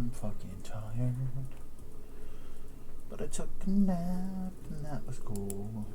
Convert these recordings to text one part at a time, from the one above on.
I'm fucking tired. But I took a nap and that was cool.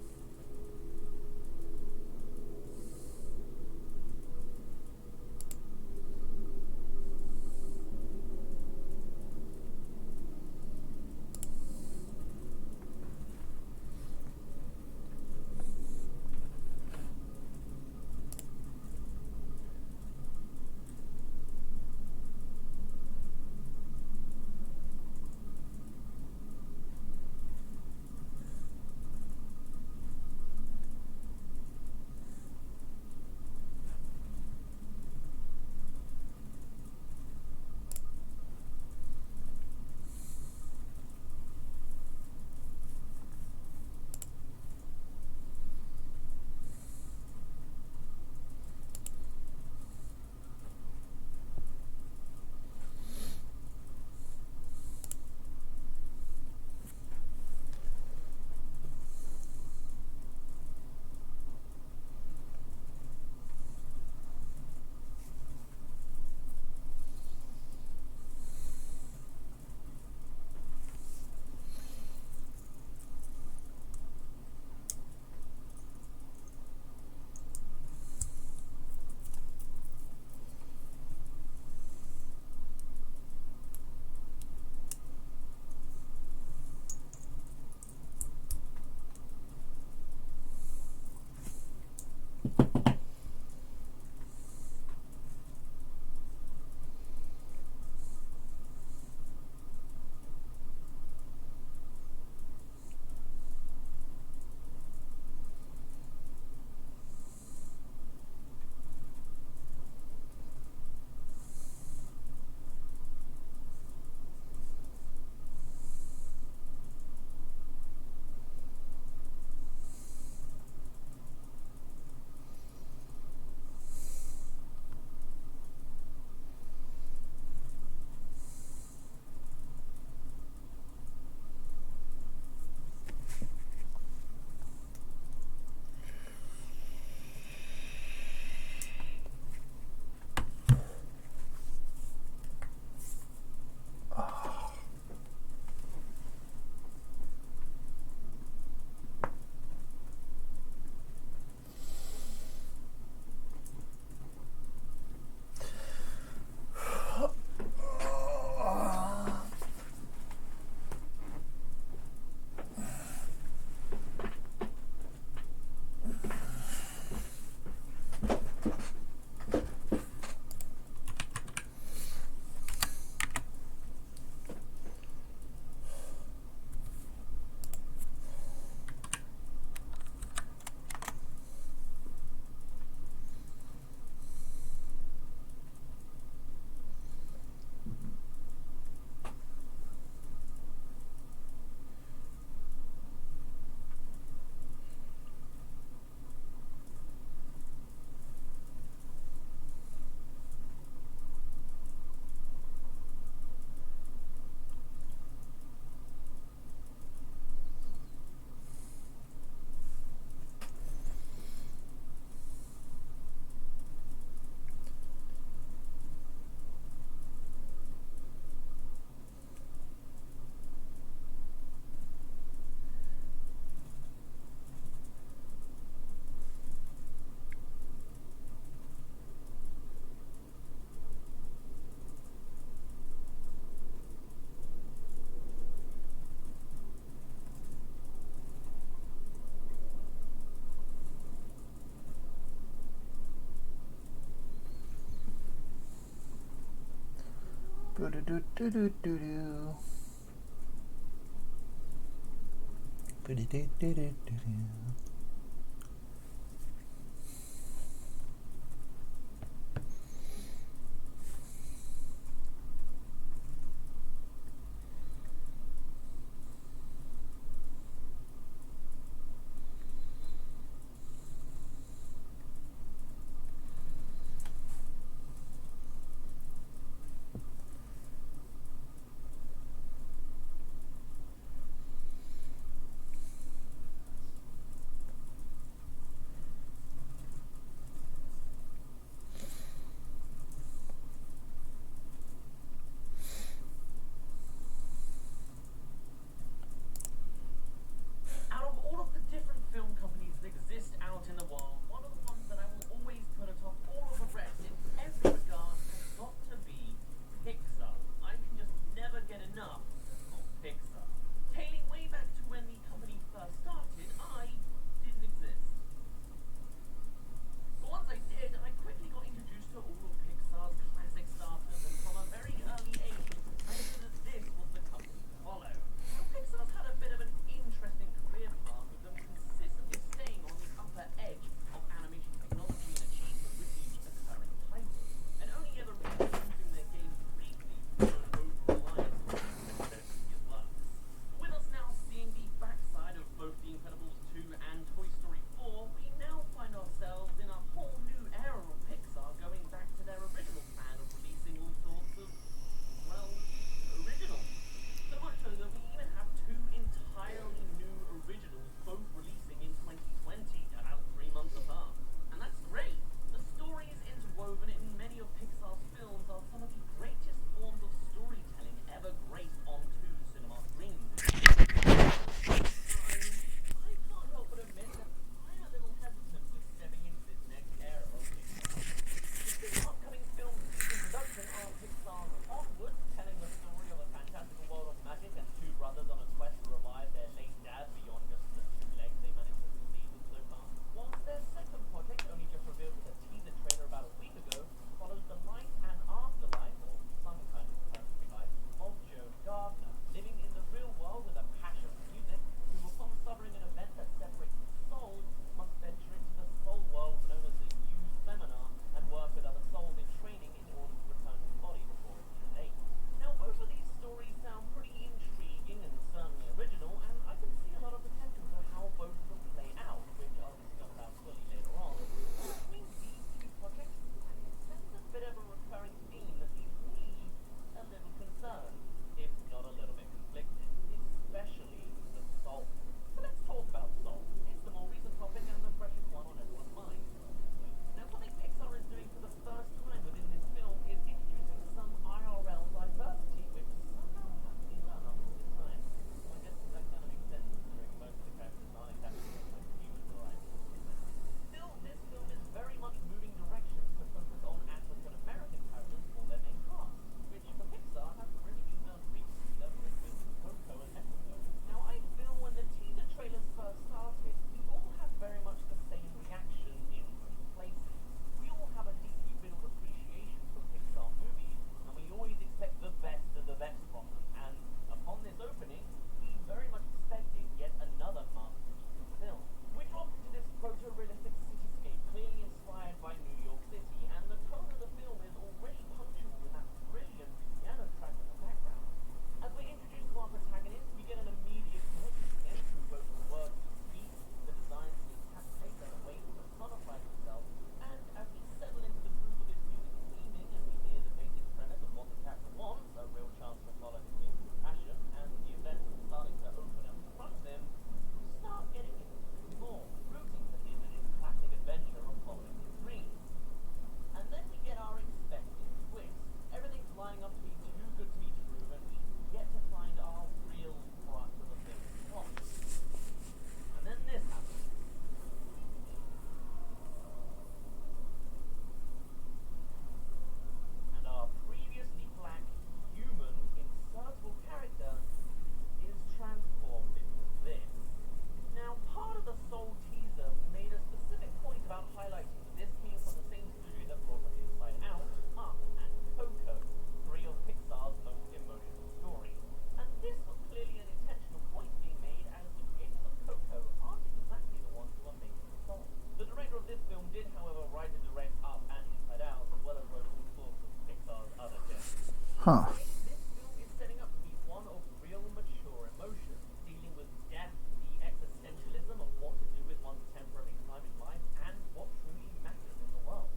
Huh. This film is setting up to be one of real mature emotion, dealing with death, the existentialism of what to do with one's temporary time in life, and what truly matters in the world.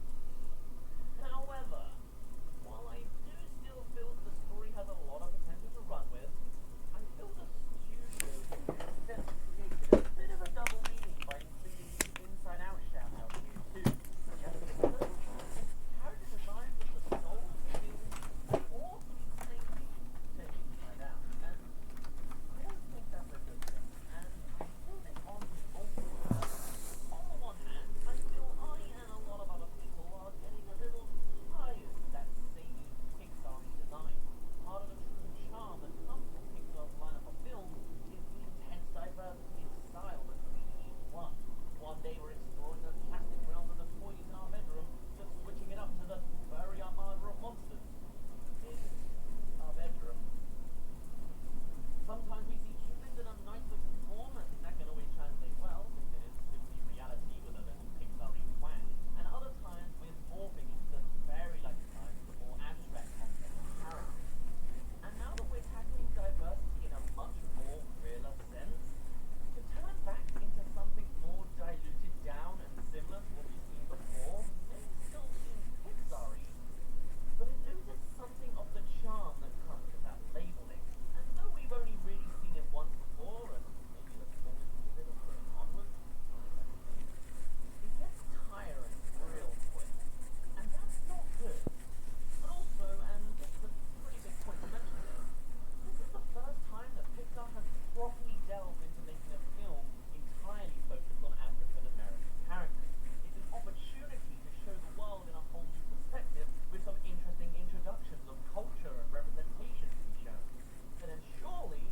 However, while I do still feel that the story has a lot of potential to run with, I feel the studio accidentally created a bit of a double meaning by including the Inside Out shout-out here too. Just because its character designs of the soul feel awfully samey to Inside Out, and I don't think that's a good thing, and I feel this on multiple levels. On the one hand, I feel I and a lot of other people are getting a little tired of that samey Pixar-y design. Part of the true charm that comes from Pixar's lineup of films is the intense diversity in style between each one. One day we're exploring the plastic realm of the toys in our bedroom, just switching it up to the furry armada of monsters in our bedroom. Sometimes we see humans in a nice looking form, and that can always translate well, if it is simply reality with a little Pixar-y twang. And other times we're morphing into fairy-like designs with more abstract concepts and characters. And now that we're tackling diversity in a much more realer sense, to turn back into something more diluted down and similar to what we've seen before, it still seems Pixar-y, but it loses something of the charm that comes with that labeling. And though we've only really seen it once before, and maybe the performance is a little put onwards, it gets tiring real quick. And that's not good. But also, and this is a pretty big point to mention here, this is the first time that Pixar has properly delved into making a film entirely focused on African American characters. It's an opportunity to show the world in a whole new perspective with some interesting introductions of culture and representation to be shown. But then surely,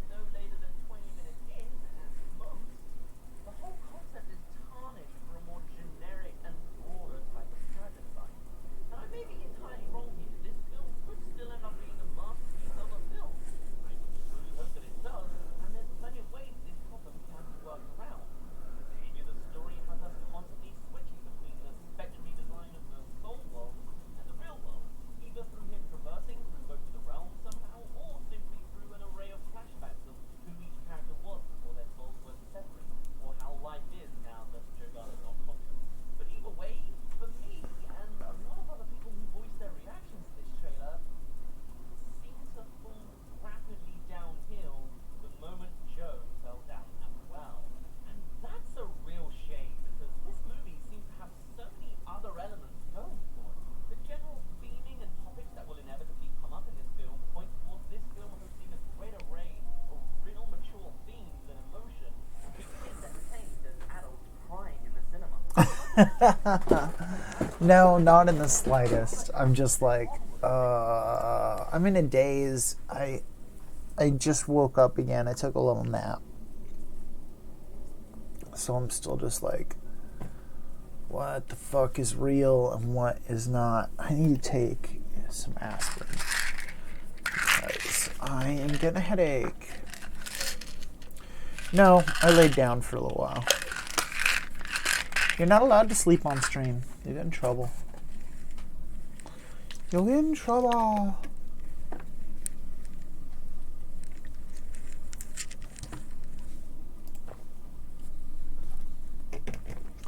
no later than 20 minutes in, at most, the whole concept is tarnished for a more generic and broader type of character design. And I may be entirely wrong here. This film could still end up being a masterpiece of a film. I truly hope that it does, and there's plenty of ways this problem can be worked around. Maybe the story has us constantly switching between the spectrum design of the soul world and the real world, either through him traversing through both of the realms somehow, or simply through an array of flashbacks of who each character was before their souls were separate, or how life is now that Jogar is not conscious. But either way, for me, and a lot of other people who voiced their reactions to this trailer, seemed to fall rapidly downhill the moment Joe fell down that well. And that's a real shame, because this movie seems to have so many other elements going for it. The general theming and topics that will inevitably come up in this film point towards this film hosting a great array of real mature themes and emotion, keeping kids entertained and adults crying in the cinema. No, not in the slightest. I'm just like, I'm in a daze. I just woke up again. I took a little nap. So I'm still just like, what the fuck is real and what is not? I need to take some aspirin because I am getting a headache. No, I laid down for a little while. You're not allowed to sleep on stream. You get in trouble. You'll get in trouble.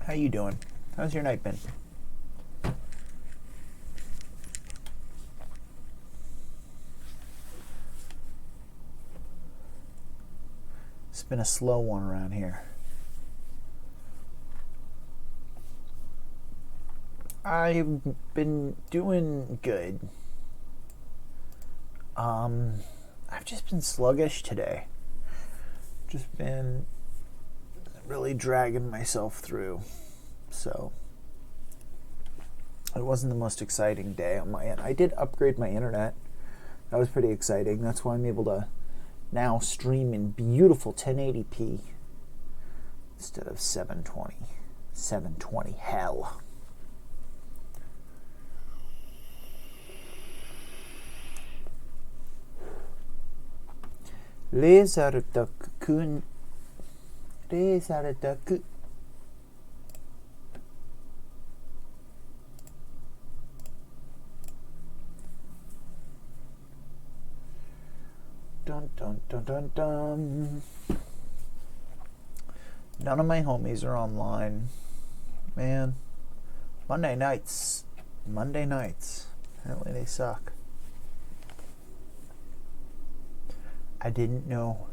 How you doing? How's your night been? It's been a slow one around here. I've been doing good. I've just been sluggish today. Just been really dragging myself through. So it wasn't the most exciting day on my end. I did upgrade my internet. That was pretty exciting. That's why I'm able to now stream in beautiful 1080p instead of 720. 720 hell. Lézártak Dun dun dun. None of my homies are online. Man. Monday nights. Apparently they suck. I didn't know.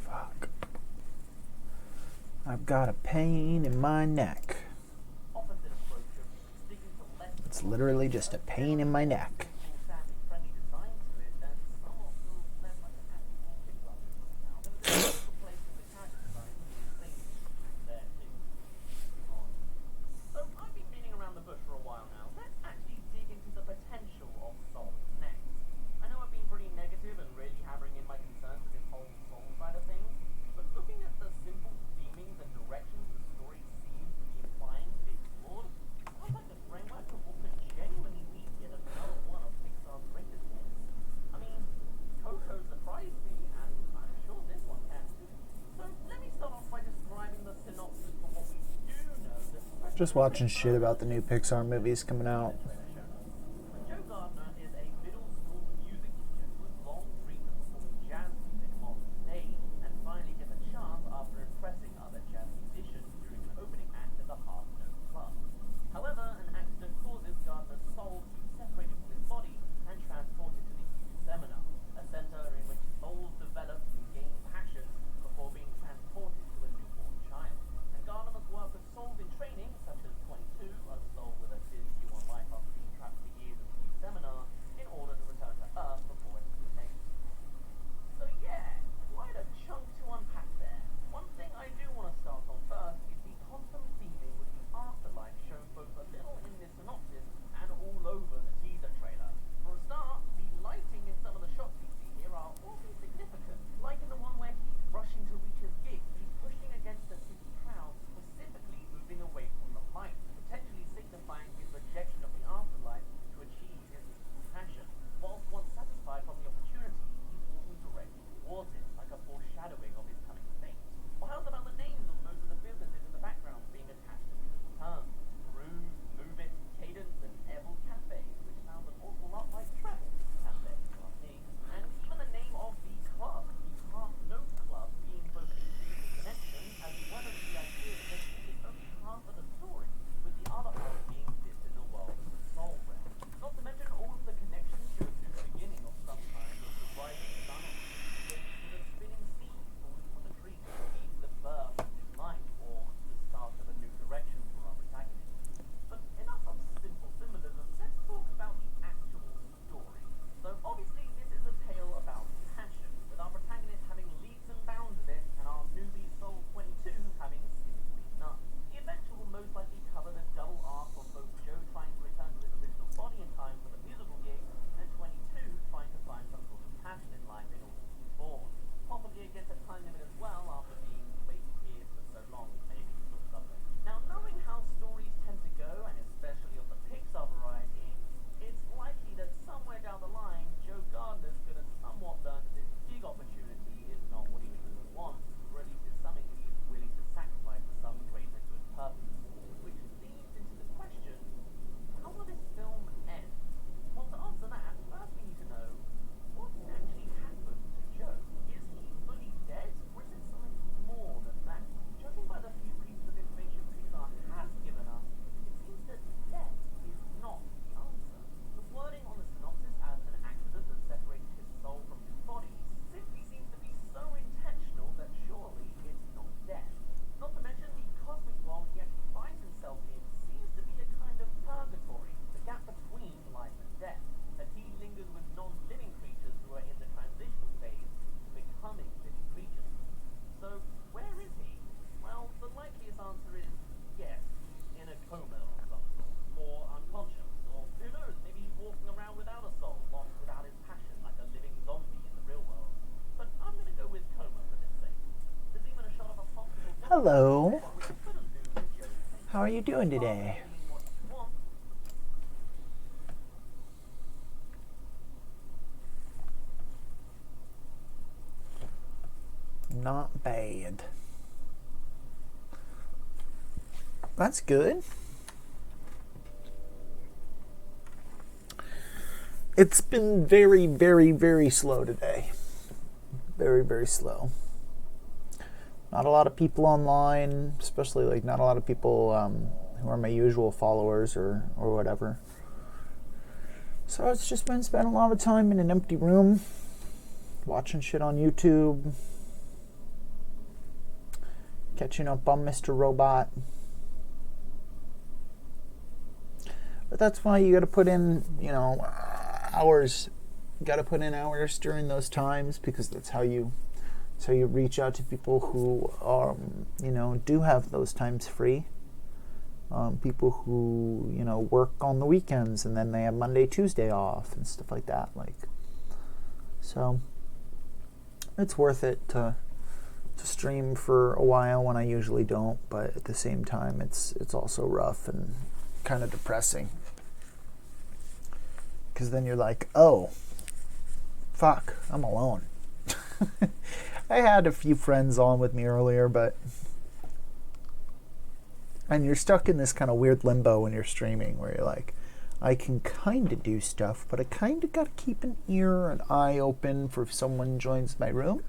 Fuck. I've got a pain in my neck. Opposite approach of sticking to less It's literally just a pain in my neck. family-friendly design to it, and somewhat feels less like an actual big club now. There's also places the character design things there too. Odd. So I've been beating around the bush for a while now. Let's actually dig into the potential of Soul next. I know I've been pretty negative and really hammering in my concerns with this whole Soul side of things, but looking at the simple themings and directions the story seems to be implying to be explored, sounds like the framework of what could genuinely be yet another one of Pixar's greatest hits. I mean, Coco surprised me, and I'm sure this one can too. So let me start off by describing the synopsis for what we do know that Just watching shit about the new Pixar movies coming out. Joe Gardner is a middle school music teacher who has long dreamed of performing jazz music on stage and finally gets a chance after impressing other jazz musicians during an opening act at the Half Note Club. However, an accident causes Gardner's soul to be separated from his body and transported to the youth seminar, a center in which souls develop and gain passions before being transported to a newborn child. And Gardner must work with souls in training, such as 22, a soul with a busy view on life after being trapped for years in the youth seminar, in order to return to Earth before it's too late. So yeah, quite a chunk to unpack there. One thing I do want to start on first is the constant theming with the afterlife shown both a little in this synopsis and all over the teaser trailer. For a start, the lighting in some of the shots we see here are awfully significant. Like in the one where he's rushing to reach his gig, he's pushing against the city crowd, specifically moving away from the light, potentially signifying his rejection of the afterlife to achieve his passion. Whilst once satisfied from the opportunity, he's walking directly towards it, like a foreshadowing of his coming fate. Or how's about the names of most of the businesses in the background being attached to musical terms? Groove, Move It, Cadence, and Evel Cafe, which sounds an awful lot like Travel Cafe, not me. And even the name of the club, the Half Note Club, being both a musical connection as well as the idea that this is only half of the story, with the other half being this in the world of the soul realm. Not to mention all of the connections shown to the beginning of some kind of the rising sun on the to the spinning seed falling from the tree, being the birth of new life or the start of a new direction for our protagonist. But enough of simple symbolism, let's talk about the actual story. So obviously this is a tale about passion, with our protagonist having leaps and bounds of it, and our newbie Soul 22 having seemingly none. The adventure will most likely cover the double arc of both Joe trying to return to his original body in time for the musical gig, and 22 trying to find some sort of passion in life in order to be born. Possibly against a time limit as well, after being the way he is for so long, maybe or something. Now, knowing how stories tend to go, and especially of the Pixar variety, it's likely that somewhere down the line, Joe Gardner's gonna somewhat learn that this gig opportunity is not what he truly wants, or at least is something he is willing to sacrifice for some greater good purpose. Which leads into the question, how will this film end? Well, to answer that, first we need to know, what actually happened to Joe? Is he fully dead, or is it something more than that? Judging by the few pieces of information Pixar has given us, it seems that death is not the answer. The wording on the synopsis as an accident that separated his soul from his body simply seems to be so intentional that surely it's not death. Not to mention the cosmic world he actually finds himself in seems to be a kind of purgatory, the gap between life and death, as he lingers with non-living creatures who are in the transitional phase to becoming living creatures. So, where is he? Well, the likeliest answer is yes, he's in a coma of some sort, or unconscious, or who knows, maybe he's walking around without a soul, lost without his passion, like a living zombie in the real world. But I'm gonna go with coma for this sake. There's even a shot of a possible Hello. which could allude to Joe's fate. How are you doing today? not bad. That's good. It's been very, very, very slow today. Very, very slow. Not a lot of people online, especially like not a lot of people who are my usual followers or whatever. So it's just been spending a lot of time in an empty room, watching shit on YouTube, catching up on Mr. Robot. But that's why you got to put in, hours. You got to put in hours during those times, because that's how you reach out to people who do have those times free. People who work on the weekends and then they have Monday, Tuesday off and stuff like that. So it's worth it to stream for a while when I usually don't. But at the same time, it's also rough and kind of depressing, because then you're like, oh, fuck, I'm alone. I had a few friends on with me earlier, and you're stuck in this kind of weird limbo when you're streaming, where you're like, I can kind of do stuff, but I kind of got to keep an ear and eye open for if someone joins my room,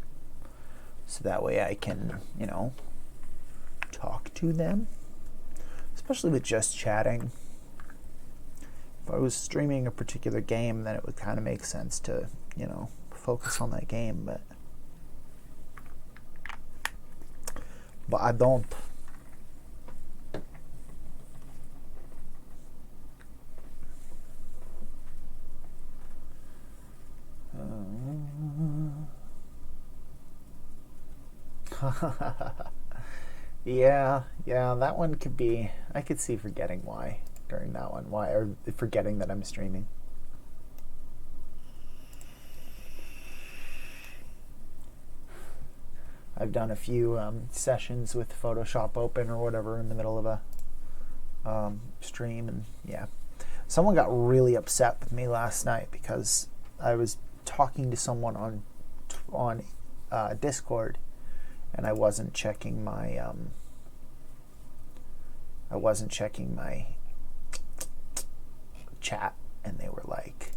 so that way I can, talk to them, especially with just chatting. If I was streaming a particular game, then it would kind of make sense to, focus on that game, but I don't. Yeah, that one could be, I could see forgetting why during that one, or forgetting that I'm streaming. I've done a few sessions with Photoshop open or whatever in the middle of a stream, and yeah. Someone got really upset with me last night because I was talking to someone on Discord, and I wasn't checking my chat, and they were like,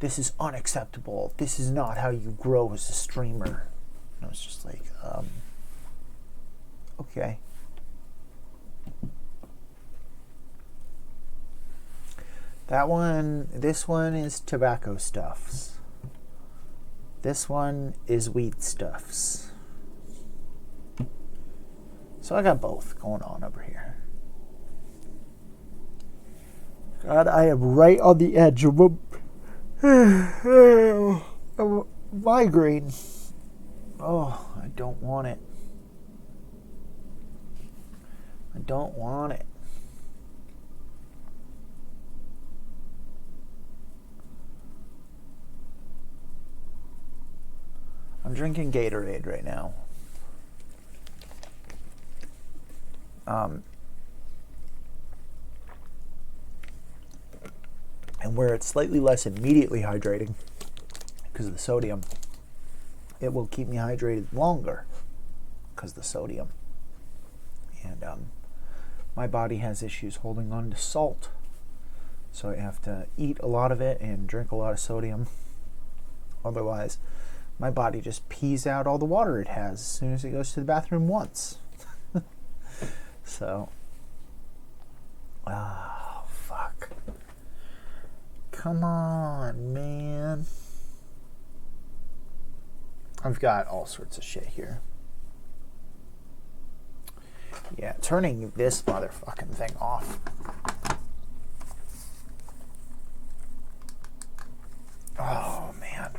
"This is unacceptable. This is not how you grow as a streamer." And I was just like, okay. This one is tobacco stuffs. This one is weed stuffs. So I got both going on over here. God, I am right on the edge of a migraine. Oh, I don't want it. I don't want it. I'm drinking Gatorade right now. And where it's slightly less immediately hydrating because of the sodium, it will keep me hydrated longer because of the sodium. And my body has issues holding on to salt, so I have to eat a lot of it and drink a lot of sodium. Otherwise, my body just pees out all the water it has as soon as it goes to the bathroom once. So, fuck. Come on, man. I've got all sorts of shit here. Yeah, turning this motherfucking thing off. Oh, man.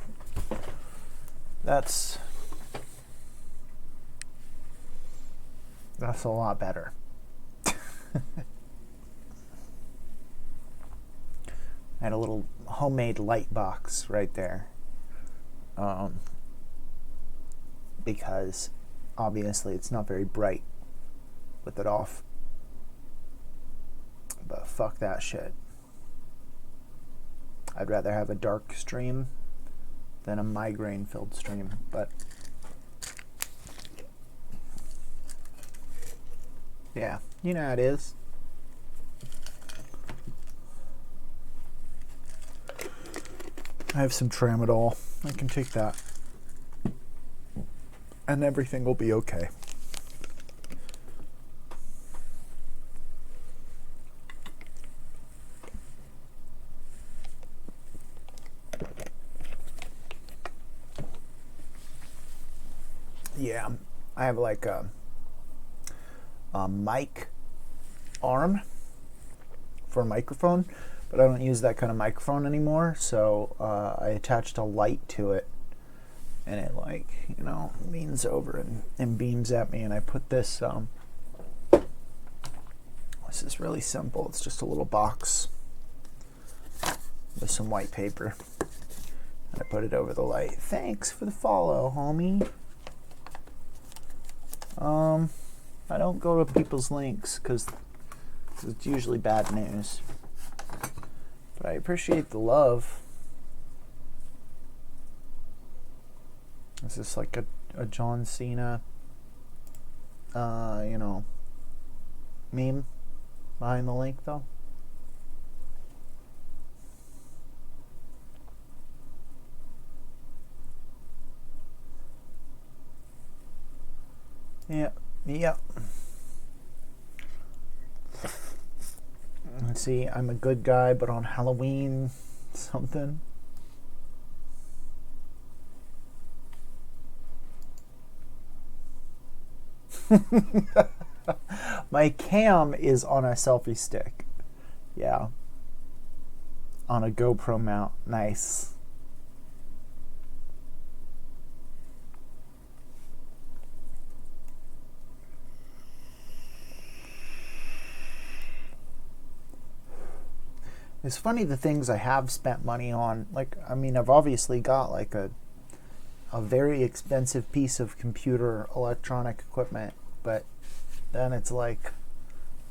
That's a lot better. I had a little homemade light box right there. Because obviously it's not very bright with it off. But fuck that shit. I'd rather have a dark stream than a migraine-filled stream. But Yeah, you know how it is. I have some tramadol. I can take that. And everything will be okay. Yeah, I have like a mic arm for a microphone, but I don't use that kind of microphone anymore, so I attached a light to it, and it, like, you know, leans over and beams at me, and I put this this is really simple. It's just a little box with some white paper, and I put it over the light. Thanks for the follow, homie. I don't go to people's links because it's usually bad news, but I appreciate the love. Is this like a John Cena, you know, meme behind the link, though? Yeah. Let's see, I'm a good guy, but on Halloween something. My cam is on a selfie stick. Yeah. On a GoPro mount. Nice. It's funny the things I have spent money on. Like, I mean, I've obviously got like a very expensive piece of computer electronic equipment, but then it's like,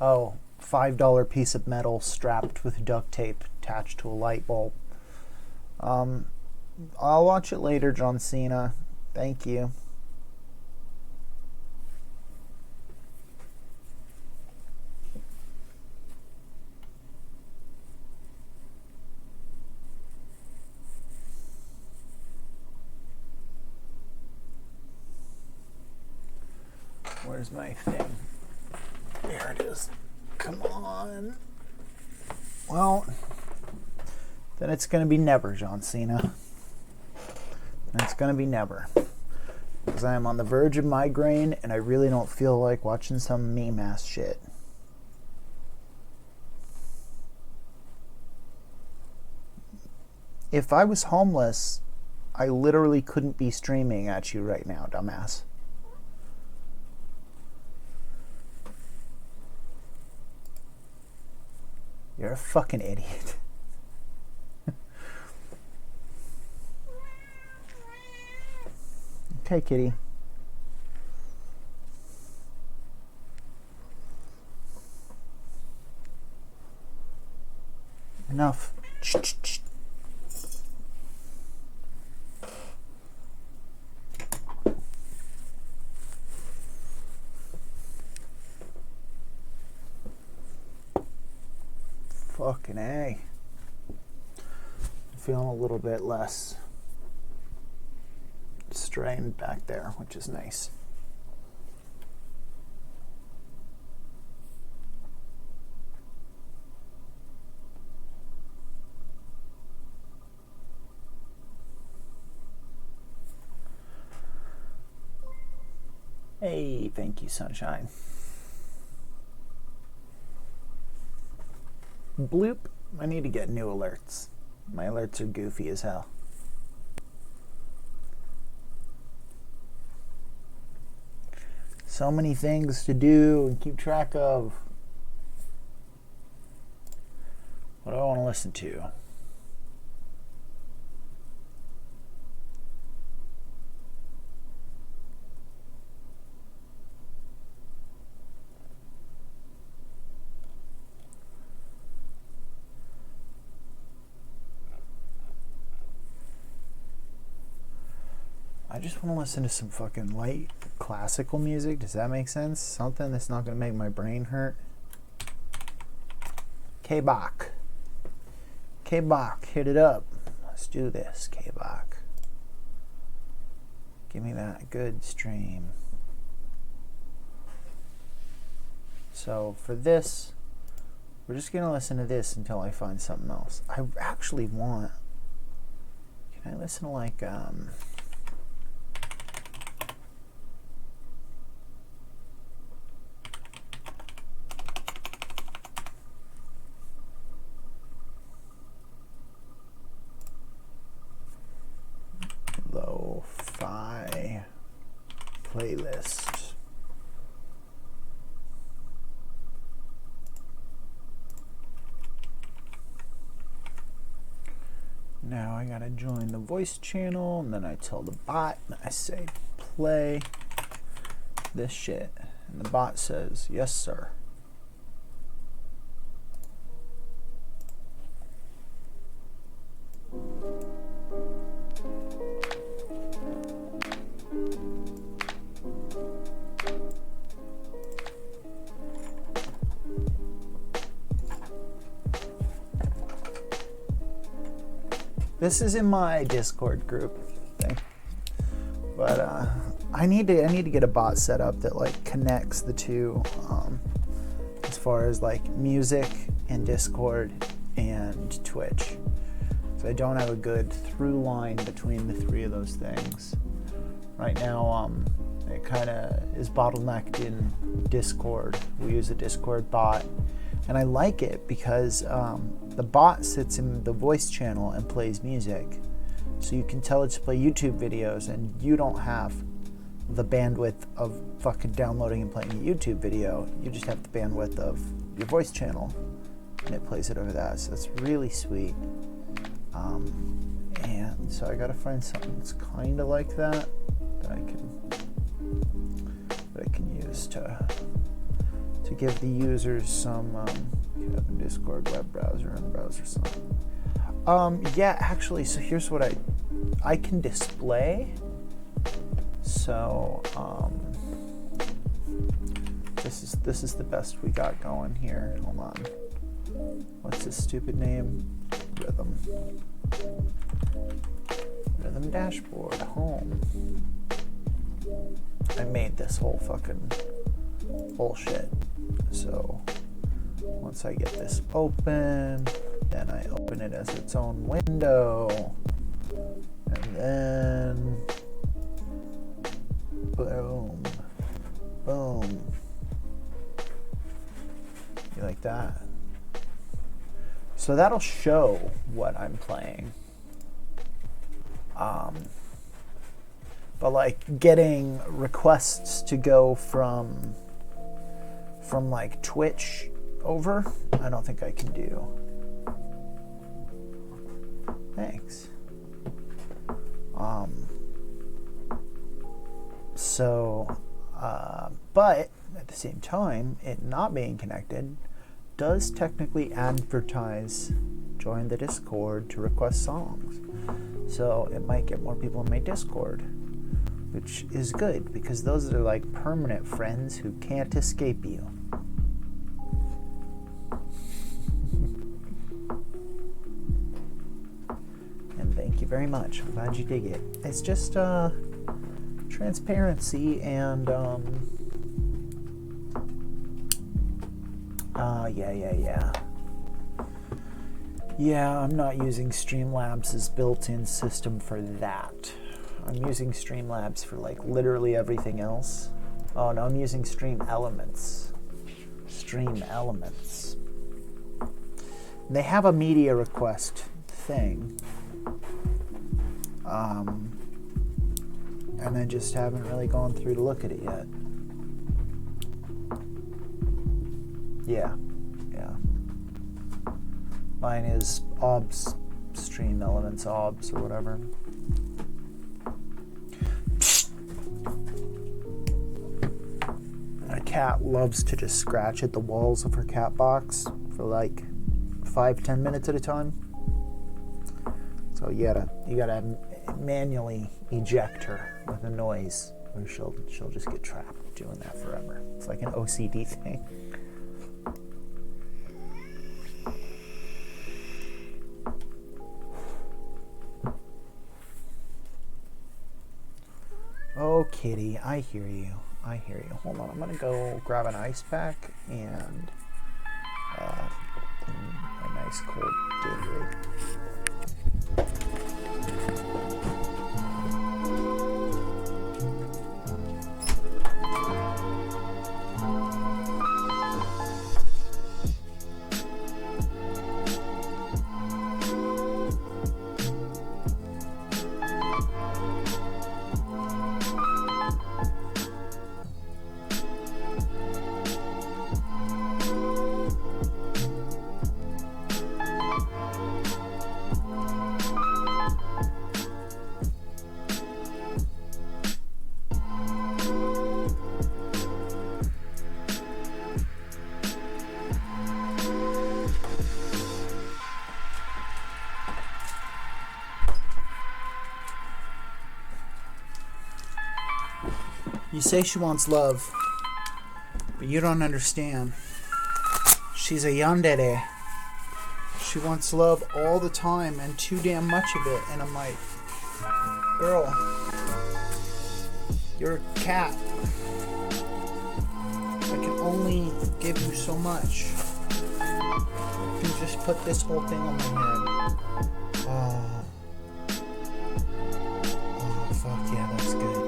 oh, $5 piece of metal strapped with duct tape attached to a light bulb. I'll watch it later, John Cena. Thank you. Where's my thing? There it is. Come on. Well, then it's going to be never, John Cena. It's going to be never. Because I am on the verge of migraine and I really don't feel like watching some meme ass shit. If I was homeless, I literally couldn't be streaming at you right now, dumbass. You're a fucking idiot. Okay, kitty. Enough. Fucking A. I'm feeling a little bit less strained back there, which is nice. Hey, thank you, sunshine. Bloop. I need to get new alerts. My alerts are goofy as hell. So many things to do and keep track of. What do I want to listen to? I just want to listen to some fucking light classical music. Does that make sense? Something that's not going to make my brain hurt. K-Bach. K-Bach, hit it up. Let's do this, K-Bach. Give me that good stream. So for this, we're just going to listen to this until I find something else. I actually want... Can I listen to like... lo-fi playlist. Now I gotta join the voice channel, and then I tell the bot, I say play this shit, and the bot says yes sir. This is in my Discord group thing, but I need to get a bot set up that like connects the two, as far as like music and Discord and Twitch. So I don't have a good through line between the three of those things. Right now, it kind of is bottlenecked in Discord. We use a Discord bot, and I like it because the bot sits in the voice channel and plays music. So you can tell it to play YouTube videos, and you don't have the bandwidth of fucking downloading and playing a YouTube video. You just have the bandwidth of your voice channel, and it plays it over that. So that's really sweet. And so I gotta find something that's kind of like that I can use to give the users some Discord web browser and browser something. Yeah, actually, so here's what I can display. So this is the best we got going here. Hold on. What's this stupid name? Rhythm dashboard, home. I made this whole fucking bullshit. So once I get this open, then I open it as its own window, and then boom, boom. You like that? So that'll show what I'm playing. But like getting requests to go from like Twitch over, I don't think I can do. Thanks. But at the same time, it not being connected does technically advertise join the Discord to request songs. So it might get more people in my Discord, which is good because those are like permanent friends who can't escape you. And thank you very much. I'm glad you dig it. It's just transparency and yeah, I'm not using Streamlabs' built-in system for that. I'm using Streamlabs for like literally everything else. Oh no, I'm using Stream Elements. They have a media request thing. And I just haven't really gone through to look at it yet. Yeah. Mine is OBS, Stream Elements OBS or whatever. My cat loves to just scratch at the walls of her cat box for like 5-10 minutes at a time. So you you gotta manually eject her with a noise, or she'll just get trapped doing that forever. It's like an OCD thing. Oh, kitty, I hear you. I hear you. Hold on, I'm gonna go grab an ice pack and a nice cold Gatorade. You say she wants love, but you don't understand. She's a yandere. She wants love all the time and too damn much of it. And I'm like, girl, you're a cat. I can only give you so much. You can just put this whole thing on my head. Oh, fuck yeah, that's good.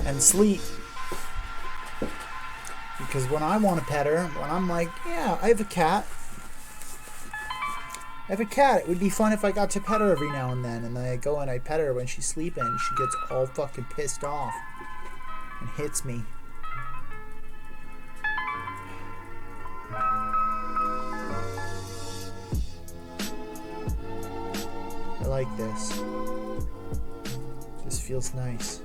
And sleep, because when I want to pet her, when I'm like, yeah, I have a cat, it would be fun if I got to pet her every now and then I go and I pet her when she's sleeping, she gets all fucking pissed off and hits me. I like this. This feels nice.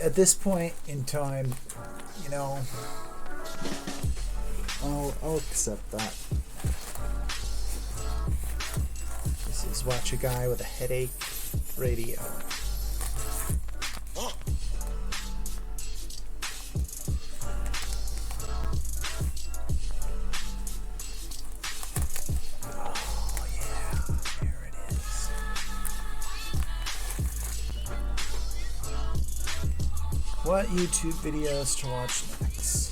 At this point in time, you know, I'll accept that. This is Watch a Guy with a Headache Radio. What YouTube videos to watch next?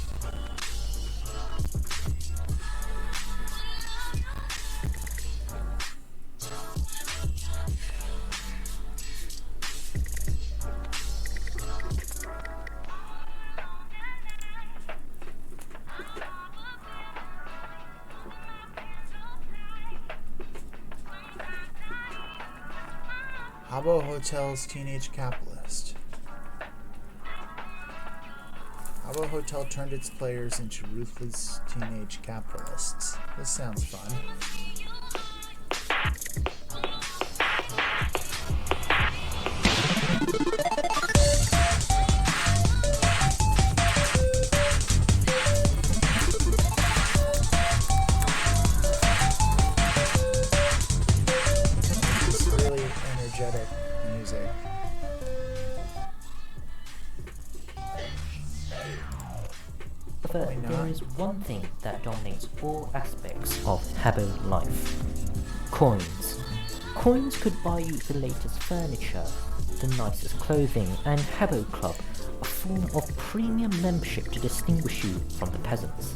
Habbo Hotel's Teenage Capitalist. Habbo Hotel turned its players into ruthless teenage capitalists. This sounds fun. It's really energetic music. But there is one thing that dominates all aspects of Habbo life. Coins. Coins could buy you the latest furniture, the nicest clothing, and Habbo Club, a form of premium membership to distinguish you from the peasants.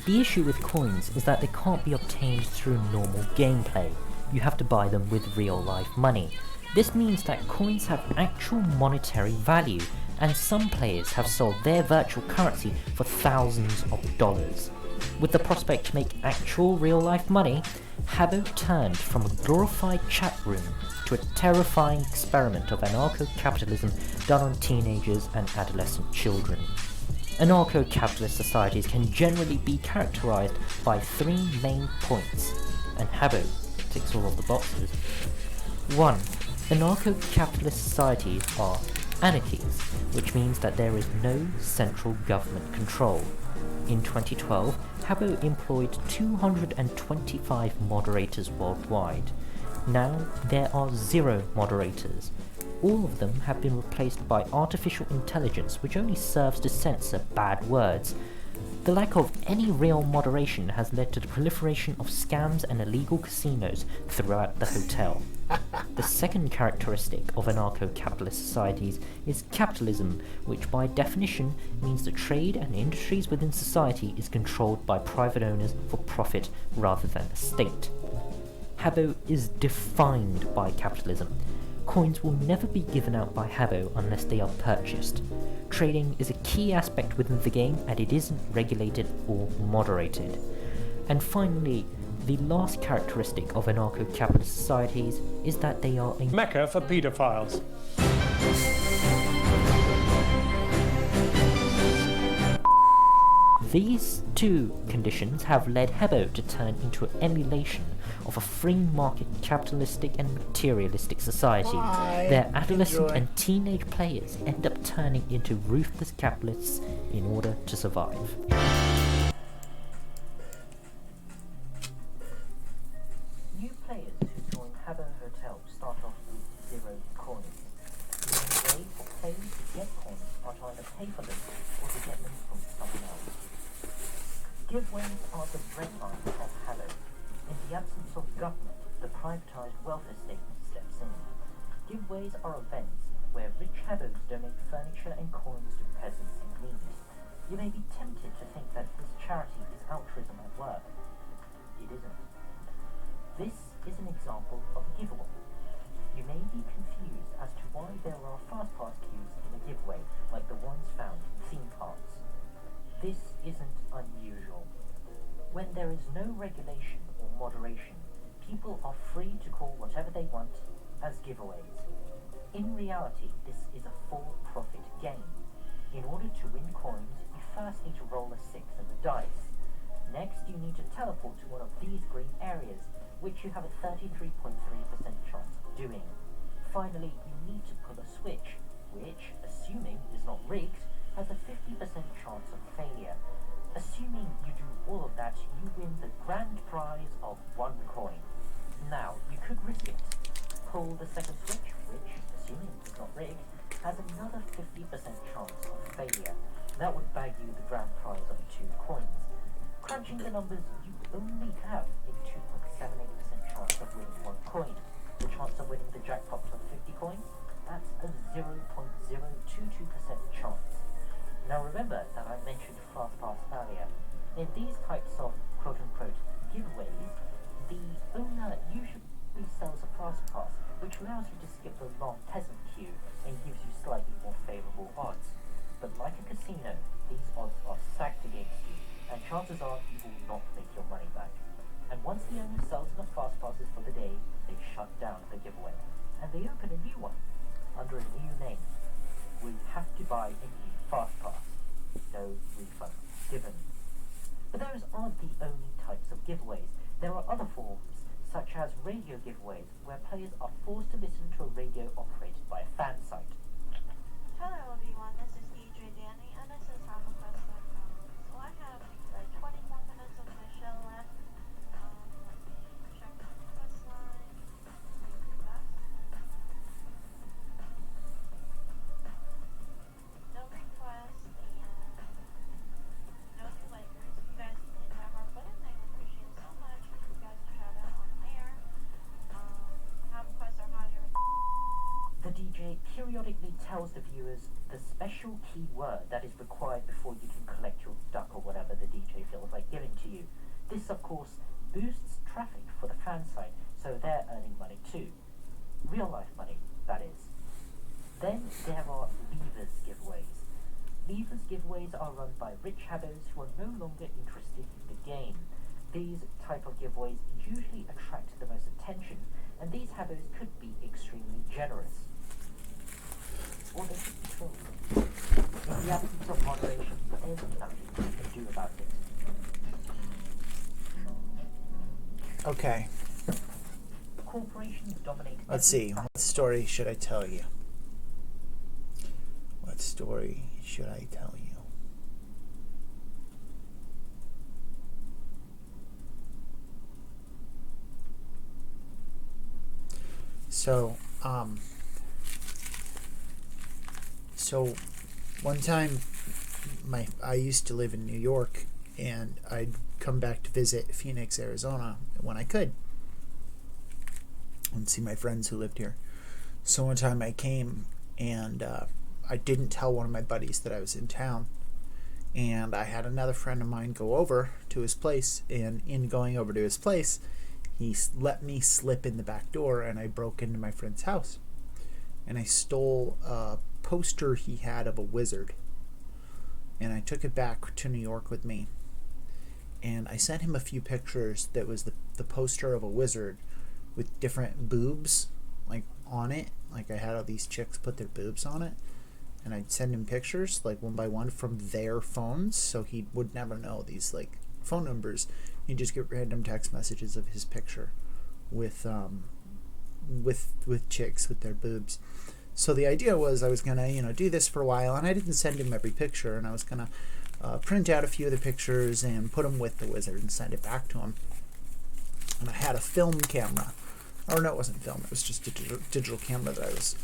The issue with coins is that they can't be obtained through normal gameplay. You have to buy them with real life money. This means that coins have actual monetary value, and some players have sold their virtual currency for thousands of dollars. With the prospect to make actual real-life money, Habbo turned from a glorified chat room to a terrifying experiment of anarcho-capitalism done on teenagers and adolescent children. Anarcho-capitalist societies can generally be characterized by three main points, and Habbo ticks all of the boxes. 1. Anarcho-capitalist societies are anarchies, which means that there is no central government control. In 2012, Habbo employed 225 moderators worldwide. Now there are 0 moderators. All of them have been replaced by artificial intelligence, which only serves to censor bad words. The lack of any real moderation has led to the proliferation of scams and illegal casinos throughout the hotel. The second characteristic of anarcho-capitalist societies is capitalism, which by definition means that trade and industries within society is controlled by private owners for profit rather than the state. Habbo is defined by capitalism. Coins will never be given out by Habbo unless they are purchased. Trading is a key aspect within the game, and it isn't regulated or moderated. And finally, the last characteristic of anarcho-capitalist societies is that they are a mecca for paedophiles. These two conditions have led Habbo to turn into an emulation of a free market capitalistic and materialistic society. Their adolescent and teenage players end up turning into ruthless capitalists in order to survive. New players who join Habbo Hotel start off with 0 coins. The only way for players to get coins are to either pay for them or to get them from someone else. Giveaways are the breadline of Habbo. In the absence of government, the privatised welfare state steps in. Giveaways are events where rich Habbos donate furniture and coins to peasants in need. You may be tempted to think that this charity is altruism at work. It isn't. This is an example of a giveaway. You may be confused as to why there are fast pass queues in a giveaway like the ones found in theme parks. This isn't unusual. When there is no regulation or moderation, people are free to call whatever they want as giveaways. In reality, this is a for-profit game. In order to win coins, you first need to roll a 6 in the dice. Next, you need to teleport to one of these green areas, which you have a 33.3% chance of doing. Finally, you need to pull a switch, which, assuming is not rigged, has a 50% chance of failure. Assuming you do all of that, you win the grand prize of 1 coin. Now, you could risk it. Pull the second switch, which, assuming is not rigged, has another 50% chance of failure. That would bag you the grand prize of 2 coins. Crunching the numbers, you only have a 2.78% chance of winning 1 coin. The chance of winning the jackpot of 50 coins? That's a 0.022% chance. Now remember that I mentioned Fast Pass earlier. In these types of quote-unquote giveaways, the owner usually sells a Fast Pass, which allows you to skip the long peasant queue and gives you slightly more favourable odds. But like a casino, these odds are stacked against you, and chances are you will not make your money back. And once the owner sells enough Fast Passes for the day, they shut down the giveaway, and they open a new one under a new name. We have to buy a new Fast Pass. No refund given. But those aren't the only types of giveaways. There are other forms, such as radio giveaways, where players are forced to listen to a radio operated by a fan site. Hello everyone, this is DJ Danny, and this is HaberQuest.com. So I have like 20 more minutes of my show left. Let me check the quest line really fast. No requests and no new likers. If you guys can hit that heart button, I would appreciate it so much. If you guys can shout out on air. HaberQuests are higher. The DJ periodically tells the viewers the special key word that is required before you can collect your duck or whatever the DJ feels like giving to you. This, of course, boosts traffic for the fan site, so they're earning money too. Real life money, that is. Then there are Leavers giveaways. Leavers giveaways are run by rich habos who are no longer interested in the game. These type of giveaways usually attract the most attention, and these habos could be extremely generous. Or they could be trolls. In the absence of moderation, there's nothing you can do about it. Okay. Corporations dominate. Let's see. What story should I tell you? What story should I tell you? So one time I used to live in New York, and I'd come back to visit Phoenix, Arizona when I could and see my friends who lived here. So one time I came, and I didn't tell one of my buddies that I was in town, and I had another friend of mine go over to his place, and in going over to his place, he let me slip in the back door, and I broke into my friend's house, and I stole a poster he had of a wizard, and I took it back to New York with me, and I sent him a few pictures that was the poster of a wizard with different boobs like on it. Like I had all these chicks put their boobs on it, and I'd send him pictures like one by one from their phones, so he would never know these like phone numbers. He'd just get random text messages of his picture with chicks with their boobs. So the idea was I was gonna do this for a while, and I didn't send him every picture, and I was gonna print out a few of the pictures and put them with the wizard and send it back to him. And I had a film camera. Or no, it wasn't film. It was just a digital camera that I was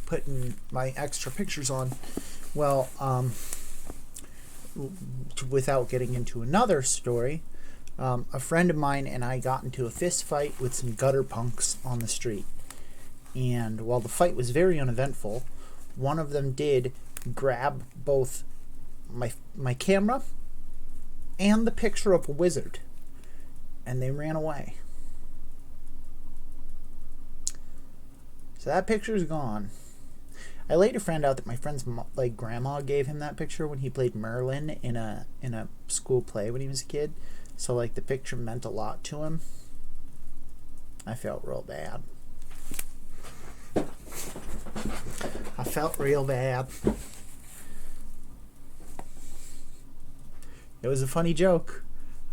putting my extra pictures on. Well, without getting into another story, a friend of mine and I got into a fist fight with some gutter punks on the street. And while the fight was very uneventful, one of them did grab both my camera and the picture of a wizard, and they ran away. So that picture is gone. I later found out that my friend's grandma gave him that picture when he played Merlin in a school play when he was a kid. So the picture meant a lot to him. I felt real bad. I felt real bad. It was a funny joke.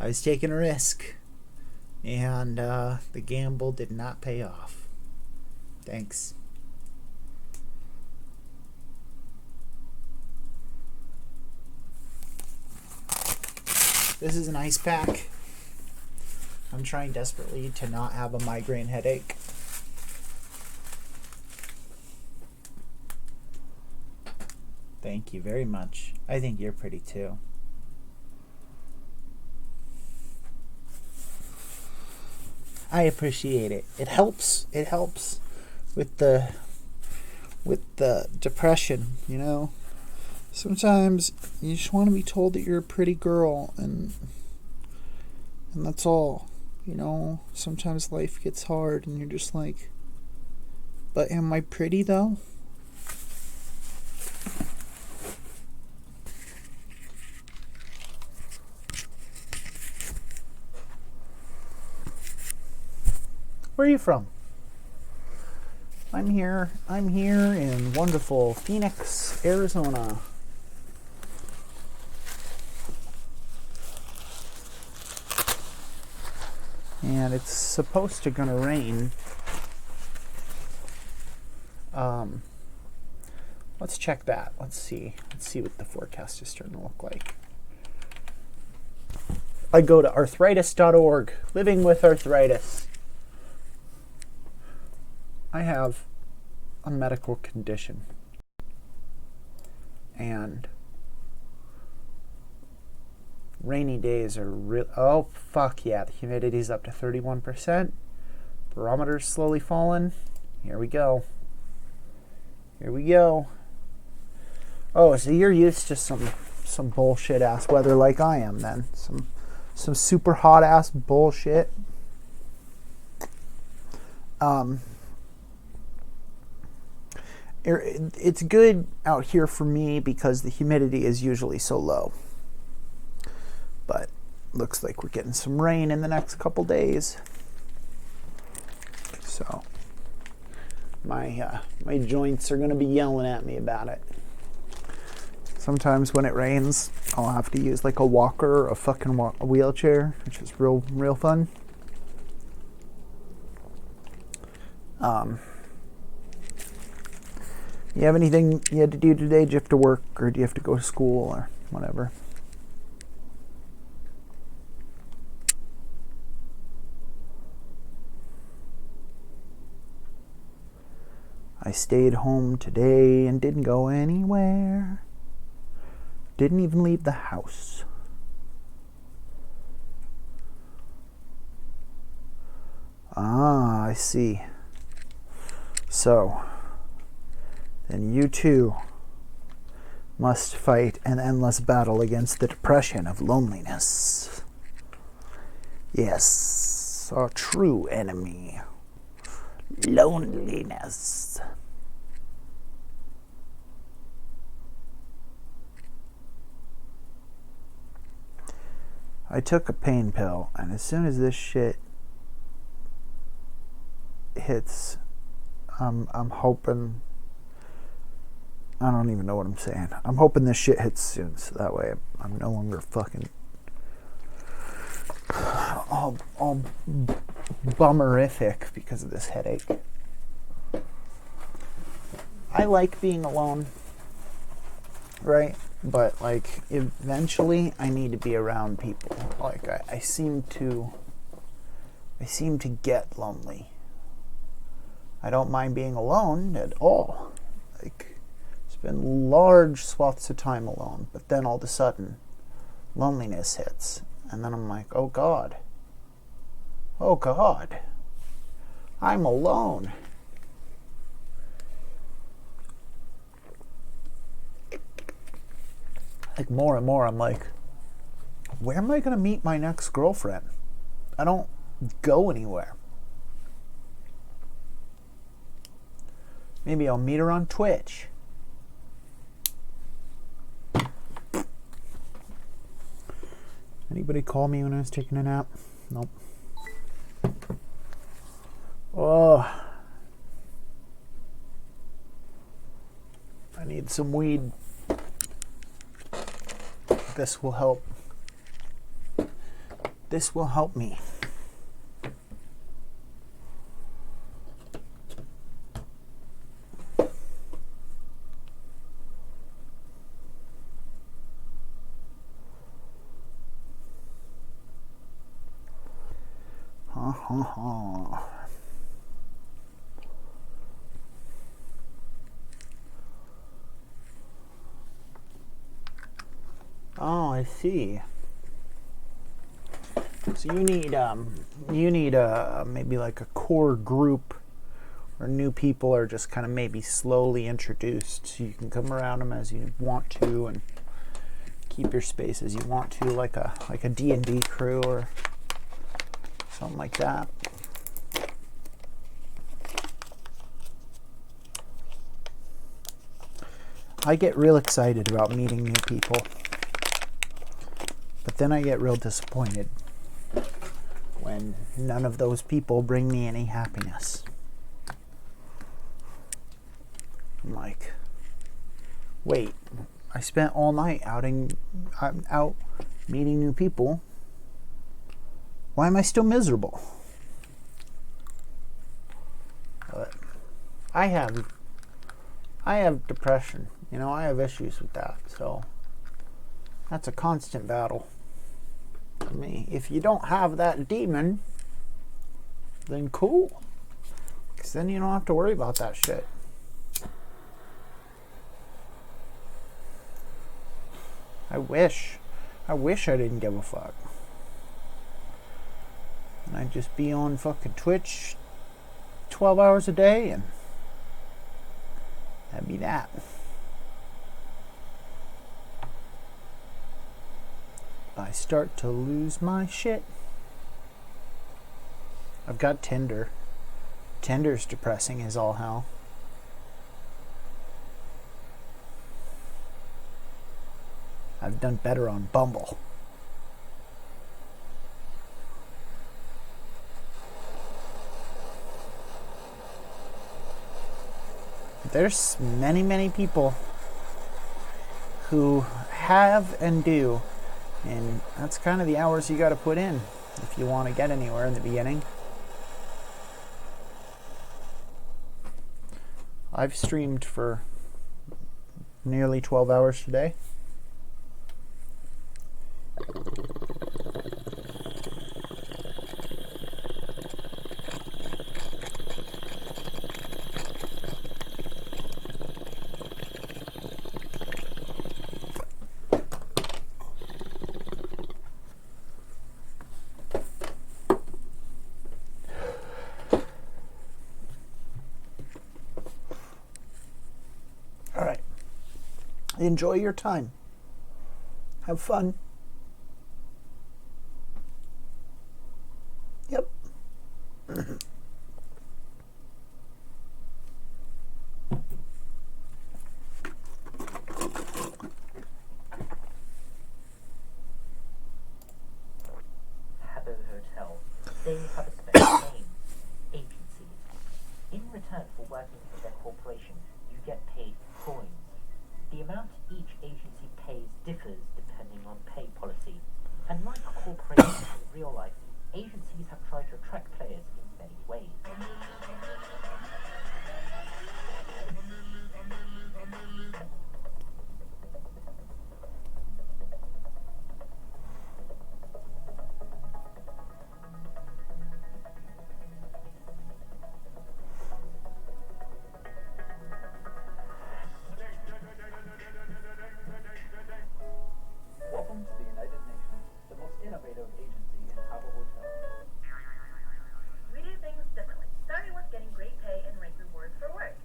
I was taking a risk, and the gamble did not pay off. Thanks. This is an ice pack. I'm trying desperately to not have a migraine headache. Thank you very much. I think you're pretty too. I appreciate it. It helps. It helps with the depression, Sometimes you just want to be told that you're a pretty girl, and that's all. Sometimes life gets hard and you're just like, but am I pretty though? Where are you from? I'm here in wonderful Phoenix, Arizona. And it's supposed to gonna rain. Let's check that. Let's see what the forecast is starting to look like. I go to arthritis.org, living with arthritis. I have a medical condition, and rainy days are real. Oh, fuck yeah. The humidity's up to 31%. Barometer's slowly falling. Here we go. Oh, so you're used to some bullshit ass weather like I am then. Some super hot ass bullshit. it's good out here for me because the humidity is usually so low. But looks like we're getting some rain in the next couple days. So my joints are going to be yelling at me about it. Sometimes when it rains, I'll have to use like a walker or a fucking wheelchair, which is real fun. You have anything you had to do today? Do you have to work or do you have to go to school or whatever? I stayed home today and didn't go anywhere. Didn't even leave the house. Ah, I see. So, then you too must fight an endless battle against the depression of loneliness. Yes, our true enemy. Loneliness. I took a pain pill, and as soon as this shit hits, I'm hoping, I don't even know what I'm saying. I'm hoping this shit hits soon, so that way I'm no longer fucking all bummerific because of this headache. I like being alone, right? But like eventually I need to be around people. Like I seem to get lonely. I don't mind being alone at all. Like spend large swaths of time alone, but then all of a sudden loneliness hits, and then I'm like, oh God, I'm alone. Like more and more I'm like, where am I going to meet my next girlfriend? I don't go anywhere. Maybe I'll meet her on Twitch. Anybody call me when I was taking a nap? Nope. Oh, I need some weed. This will help. This will help me. Oh, I see. So you need maybe like a core group where new people are just kind of maybe slowly introduced, so you can come around them as you want to and keep your space as you want to, like a D&D crew or something like that. I get real excited about meeting new people, but then I get real disappointed when none of those people bring me any happiness. I'm like, wait, I spent all night out meeting new people. Why am I still miserable? But I have depression. You know, I have issues with that. So that's a constant battle. I mean, if you don't have that demon, then cool. Because then you don't have to worry about that shit. I wish I didn't give a fuck. And I'd just be on fucking Twitch 12 hours a day and that'd be that. I start to lose my shit. I've got Tinder. Tinder's depressing as all hell. I've done better on Bumble. There's many people who have and do, and that's kind of the hours you got to put in if you want to get anywhere in the beginning. I've streamed for nearly 12 hours today. All right. Enjoy your time. Have fun. Yep. Habbo Hotel. They have a special name, agency. In return for working for their corporation, you get paid coins. The amount each agency pays differs depending on pay policy. And like corporations in real life, agencies have tried to attract players in many ways. Welcome to the United Nations, the most innovative agency in Habbo Hotel. We do things differently, starting with getting great pay and rank rewards for work.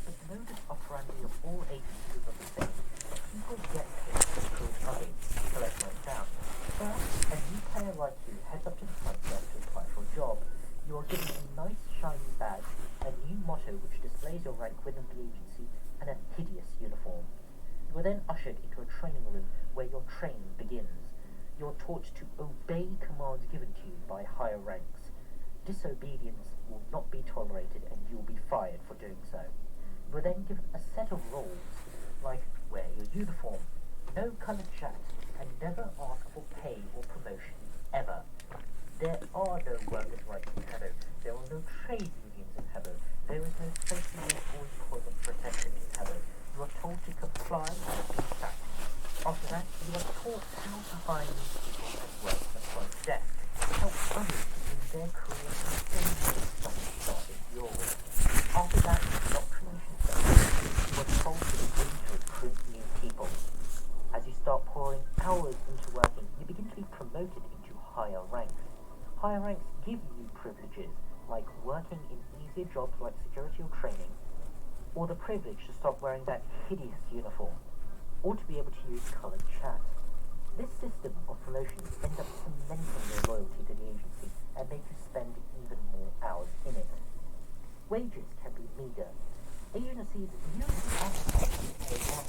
But the modus operandi of all agencies are the same. People get paid to prove others, collect money down. First, a new player like you heads up to the front desk to apply for a job. You are given a nice shiny badge, a new motto which displays your rank within the agency, and a hideous uniform. You are then ushered into a training room where your training begins. You are taught to obey commands given to you by higher ranks. Disobedience will not be tolerated and you will be fired for doing so. You are then given a set of rules, like wear your uniform, no coloured chat, and never ask for pay or promotion, ever. There are no workers' rights in Habbo. There are no trade unions in Habbo. There is no safety net or employment protection in Habbo. You are told to comply and be sacked. After that, you are taught how to hire new people and work the front desk. Help others in their careers and same way someone started yours. After that, indoctrination session, you are told to begin to recruit new people. As you start pouring hours into working, you begin to be promoted into higher ranks. Higher ranks give you privileges, like working in easier jobs like security or training, or the privilege to stop wearing that hideous uniform, or to be able to use coloured chat. This system of promotions ends up cementing your loyalty to the agency and make you spend even more hours in it. Wages can be meagre. Agencies usually advertise to pay £1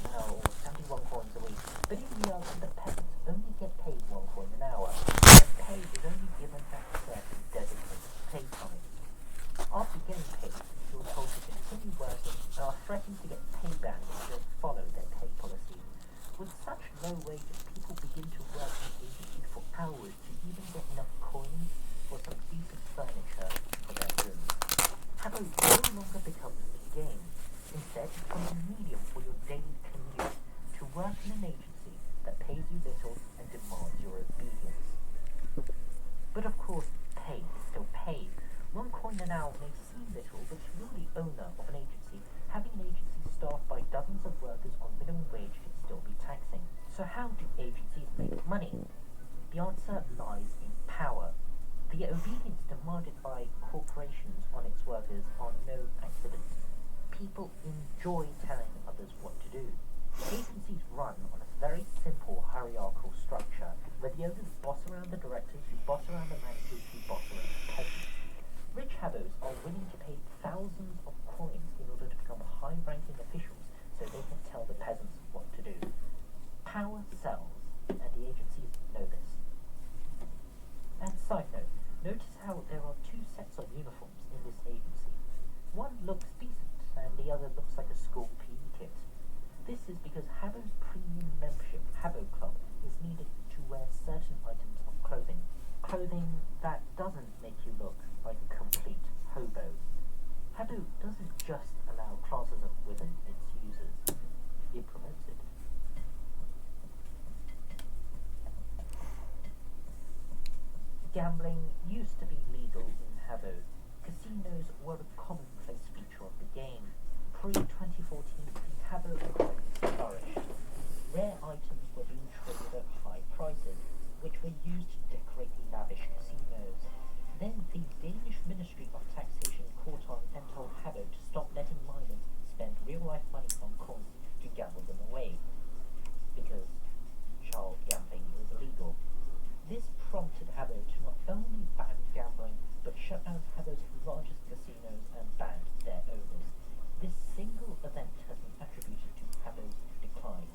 an hour or 71 coins a week, but in reality the peasants only get paid 1 coin an hour, and pay is only given at certain designated pay times. After getting paid, you are told to continue working and are threatened to get pay bans if you don't follow their pay policy. With such low wages, people begin to work in agencies for hours to even get enough coins or some decent furniture for their rooms. Habbo no longer becomes a game. Instead, it becomes a medium for your daily commute to work in an agency that pays you little and demands your obedience. But of course, pay is still pay. 1 coin an hour may seem little, but if you're the owner of an agency, having an agency staffed by dozens of workers on minimum wage can still be taxing. So how do agencies make money? The answer lies in power. The obedience demanded by corporations on its workers are no accident. People enjoy telling others what to do. Agencies run on a very simple hierarchical structure, where the owners boss around the directors, who boss around the managers, who boss around the peasants. Rich Habbos are willing to pay thousands of coins This is because Habbo's premium membership, Habbo Club, is needed to wear certain items of clothing. Clothing that doesn't make you look like a complete hobo. Habbo doesn't just allow classes of women its users, it promotes it. Gambling used to be legal in Habbo. Casinos were a commonplace feature of the game. Pre-2014, the Habbo economy flourished. Rare items were being traded at high prices, which were used to decorate lavish casinos. Then the Danish Ministry of Taxation caught on and told Habbo to stop letting minors spend real-life money on coins to gamble them away, because child gambling is illegal. This prompted Habbo to not only ban gambling, but shut down Habbo's largest casinos and banned their owners. This single event has been attributed to Habbo's decline.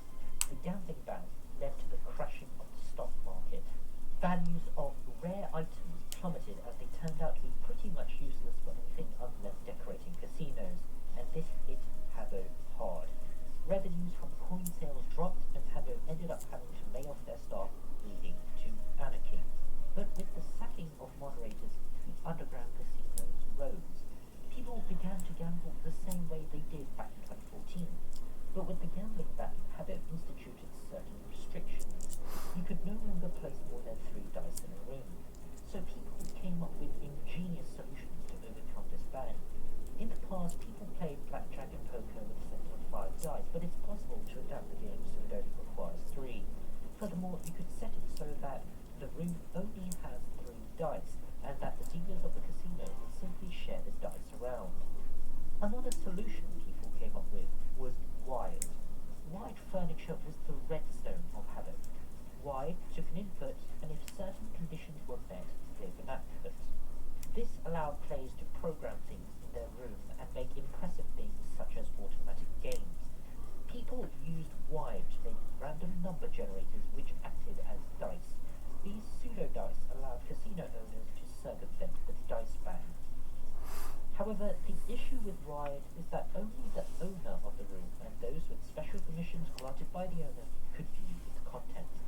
The gambling ban led to the crashing of the stock market. Values of rare items plummeted as they turned out to be pretty much useless for anything other than decorating casinos, and this hit Habbo hard. Revenues from coin sales dropped, and Habbo ended up having to lay off their staff, leading to anarchy. But with the sacking of moderators, the underground casinos rose. People began to gamble the same way they did back in 2014. But with the gambling ban, Habbo instituted certain restrictions. You could no longer place more than 3 dice in a room. So people came up with ingenious solutions to overcome this ban. In the past, people played blackjack and poker with a set of 5 dice, but it's possible to adapt the game so it only requires 3. Furthermore, you could set it so that the room only has 3 dice, and that the dealers of the casino would simply share the dice around. Another solution people came up with was wired. Wired furniture was the redstone of Habbo. Wired took an input, and if certain conditions were met, gave an output. This allowed players to program things in their room and make impressive things such as automatic games. People used wired to make random number generators which acted as dice. These pseudo-dice allowed casino owners to circumvent the dice ban. However, the issue with wired is that only the owner of the room and those with special permissions granted by the owner could view its contents.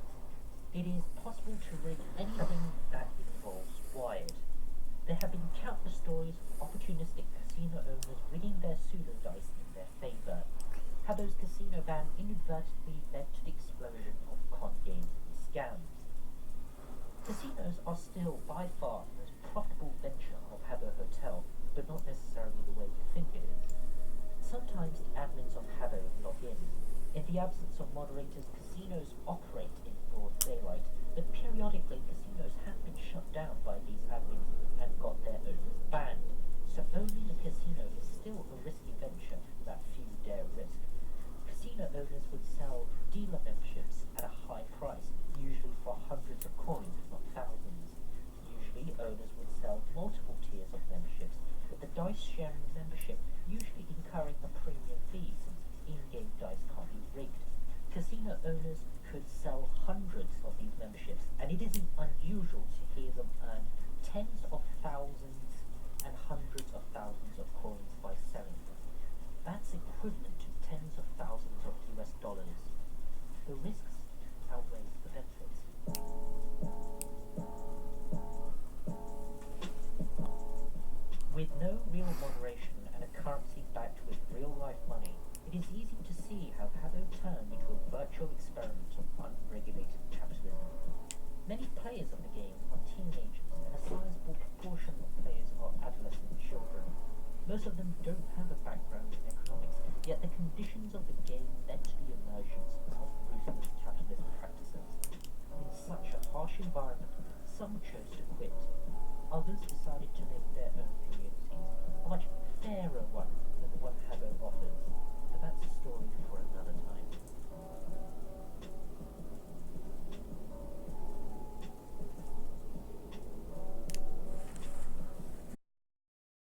It is possible to rig anything that involves wired. There have been countless stories of opportunistic casino owners rigging their pseudo-dice in their favour. Habbo's casino ban inadvertently led to the explosion of con games and scams. Casinos are still by far the most profitable venture of Habbo Hotel, but not necessarily the way you think it is. Sometimes the admins of Habbo log in. In the absence of moderators, casinos operate in broad daylight, but periodically casinos have been shut down by these admins and got their owners banned. So owning a casino is still a risky venture that few dare risk. Casino owners would sell dealer memberships at a high price, usually for hundreds of coins, if not thousands. Usually owners would sell multiple tiers of memberships, with the dice sharing membership usually incurring a premium fee since in-game dice can't be rigged. Casino owners could sell hundreds of these memberships, and it isn't unusual to hear them earn tens of thousands and hundreds of thousands of coins by selling them. That's equivalent to tens of thousands of US dollars. The risks outweigh the benefits. With no real moderation and a currency backed with real-life money, it is easy to see how Habbo turned into a virtual experiment of unregulated capitalism. Many players of the game are teenagers, and a sizable proportion of players are adolescent children. Most of them don't have a background in economics, yet the conditions of the game led to the emergence of ruthless capitalist practices. In such a harsh environment, some chose to quit. Others decided to make their own communities, a much fairer one than the one Habbo offers. But that's a story for